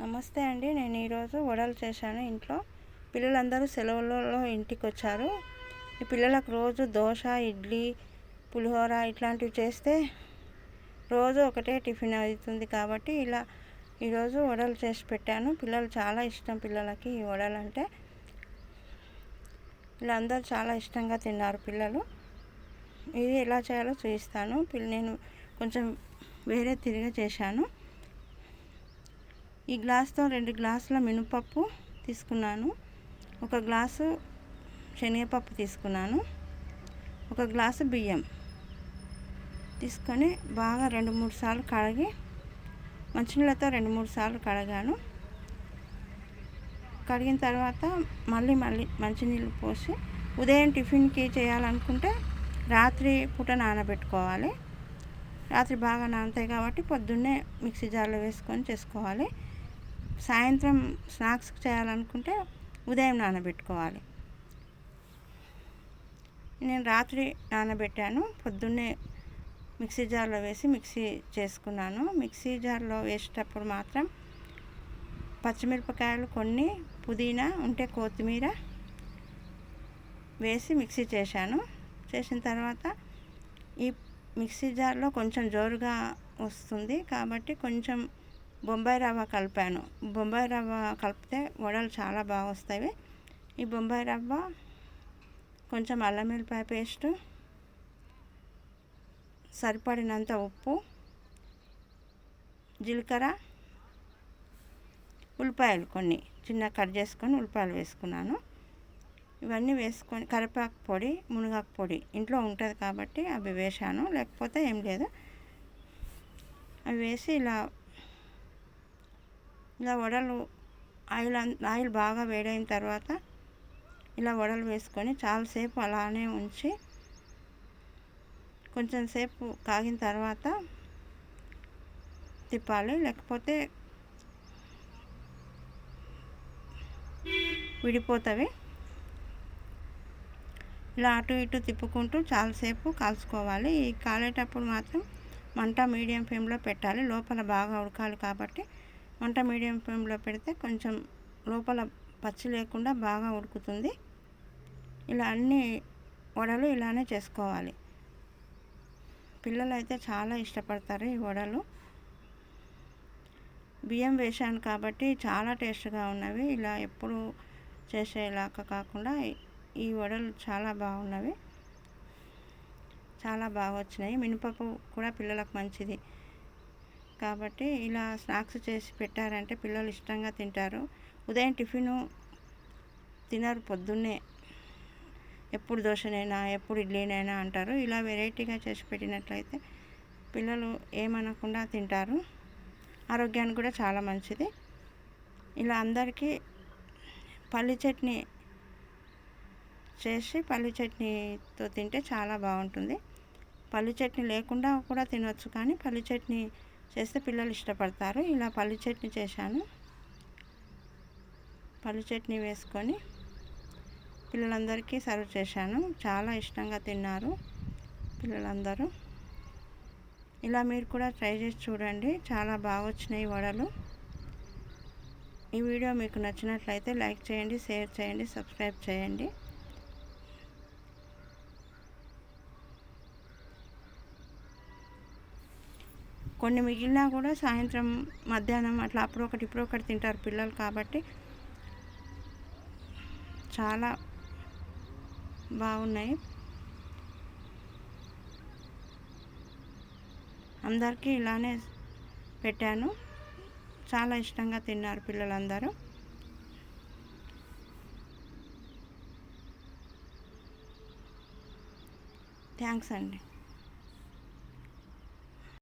నమస్తే అండి. నేను ఈరోజు వడలు చేశాను ఇంట్లో. పిల్లలందరూ సెలవులలో ఇంటికి వచ్చారు. ఈ పిల్లలకు రోజు దోశ, ఇడ్లీ, పులిహోర ఇట్లాంటివి చేస్తే రోజు ఒకటే టిఫిన్ అవుతుంది కాబట్టి ఈరోజు వడలు చేసి పెట్టాను. పిల్లలు చాలా ఇష్టం, పిల్లలకి ఈ వడలు అంటే. అందరూ చాలా ఇష్టంగా తిన్నారు పిల్లలు. ఇది ఎలా చేయాలో చూపిస్తాను. నేను కొంచెం వేరే తిరిగి చేశాను. ఈ గ్లాస్తో 2 గ్లాసుల మినపప్పు తీసుకున్నాను. 1 గ్లాసు శనగపప్పు తీసుకున్నాను. 1 గ్లాసు బియ్యం తీసుకొని బాగా 2-3 సార్లు కడిగి మంచినీళ్ళతో 2-3 సార్లు కడిగాను. కడిగిన తర్వాత మళ్ళీ మంచినీళ్ళు పోసి ఉదయం టిఫిన్కి చేయాలనుకుంటే రాత్రి పూట నానబెట్టుకోవాలి. రాత్రి బాగా నానతాయి కాబట్టి పొద్దున్నే మిక్సీ జార్లో వేసుకొని చేసుకోవాలి. సాయంత్రం స్నాక్స్కి చేయాలనుకుంటే ఉదయం నానబెట్టుకోవాలి. నేను రాత్రి నానబెట్టాను, పొద్దున్నే మిక్సీ జార్లో వేసి మిక్సీ చేసుకున్నాను. మిక్సీ జార్లో వేసేటప్పుడు మాత్రం పచ్చిమిరపకాయలు కొన్ని, పుదీనా ఉంటే కొత్తిమీర వేసి మిక్సీ చేశాను. చేసిన తర్వాత ఈ మిక్సీ జార్లో కొంచెం జోరుగా వస్తుంది కాబట్టి కొంచెం బొంబాయి రవ్వ కలిపాను. బొంబాయి రవ్వ కలిపితే వడలు చాలా బాగా వస్తాయి. ఈ బొంబాయి రవ్వ, కొంచెం అల్లం వెల్లిపాయ పేస్టు, సరిపడినంత ఉప్పు, జీలకర్ర, ఉల్లిపాయలు కొన్ని చిన్న కట్ చేసుకొని ఉల్లిపాయలు వేసుకున్నాను. ఇవన్నీ వేసుకొని కరివేపాకు పొడి, మునగాకు పొడి ఇంట్లో ఉంటుంది కాబట్టి అవి వేసాను, లేకపోతే ఏం లేదు. అవి వేసి ఇలా వడలు ఆయిల్ బాగా వేడైన తర్వాత ఇలా వడలు వేసుకొని చాలాసేపు అలానే ఉంచి కొంచెం సేపు కాగిన తర్వాత తిప్పాలి, లేకపోతే విడిపోతవి. ఇలా అటు ఇటు తిప్పుకుంటూ చాలాసేపు కాల్చుకోవాలి. ఈ కాలేటప్పుడు మాత్రం మంట మీడియం ఫ్లేమ్లో పెట్టాలి. లోపల బాగా ఉడకాలి కాబట్టి మంట మీడియం ఫ్లేమ్లో పెడితే కొంచెం లోపల పచ్చి లేకుండా బాగా ఉడుకుతుంది. ఇలా అన్ని వడలు ఇలానే చేసుకోవాలి. పిల్లలు అయితే చాలా ఇష్టపడతారు ఈ వడలు. బియ్యం వేసాను కాబట్టి చాలా టేస్ట్గా ఉన్నవి. ఇలా ఎప్పుడు చేసేలాగా కాకుండా ఈ వడలు చాలా బాగున్నవి, చాలా బాగా వచ్చినాయి. మినపప్పు కూడా పిల్లలకు మంచిది కాబట్టి ఇలా స్నాక్స్ చేసి పెట్టారంటే పిల్లలు ఇష్టంగా తింటారు. ఉదయం టిఫిను తినరు, పొద్దున్నే ఎప్పుడు దోశనైనా ఎప్పుడు ఇడ్లీనైనా అంటారు. ఇలా వెరైటీగా చేసి పెట్టినట్లయితే పిల్లలు ఏమనకుండా తింటారు. ఆరోగ్యానికి కూడా చాలా మంచిది. ఇలా అందరికీ పల్లి చట్నీ చేసి పల్లి చట్నీతో తింటే చాలా బాగుంటుంది. పల్లి చట్నీ లేకుండా కూడా తినవచ్చు, కానీ పల్లి చట్నీ చేస్తే పిల్లలు ఇష్టపడతారు. ఇలా పల్లి చట్నీ చేశాను. పల్లి చట్నీ వేసుకొని పిల్లలందరికీ సర్వ్ చేశాను. చాలా ఇష్టంగా తిన్నారు పిల్లలందరూ. ఇలా మీరు కూడా ట్రై చేసి చూడండి, చాలా బాగా వచ్చినాయి వడలు. ఈ వీడియో మీకు నచ్చినట్లయితే లైక్ చేయండి, షేర్ చేయండి, సబ్స్క్రైబ్ చేయండి. కొన్ని మిగిలినా కూడా సాయంత్రం, మధ్యాహ్నం అట్లా అప్పుడొకటి తింటారు పిల్లలు కాబట్టి చాలా బాగున్నాయి. అందరికీ ఇలానే పెట్టాను, చాలా ఇష్టంగా తిన్నారు పిల్లలందరూ. థ్యాంక్స్ అండి.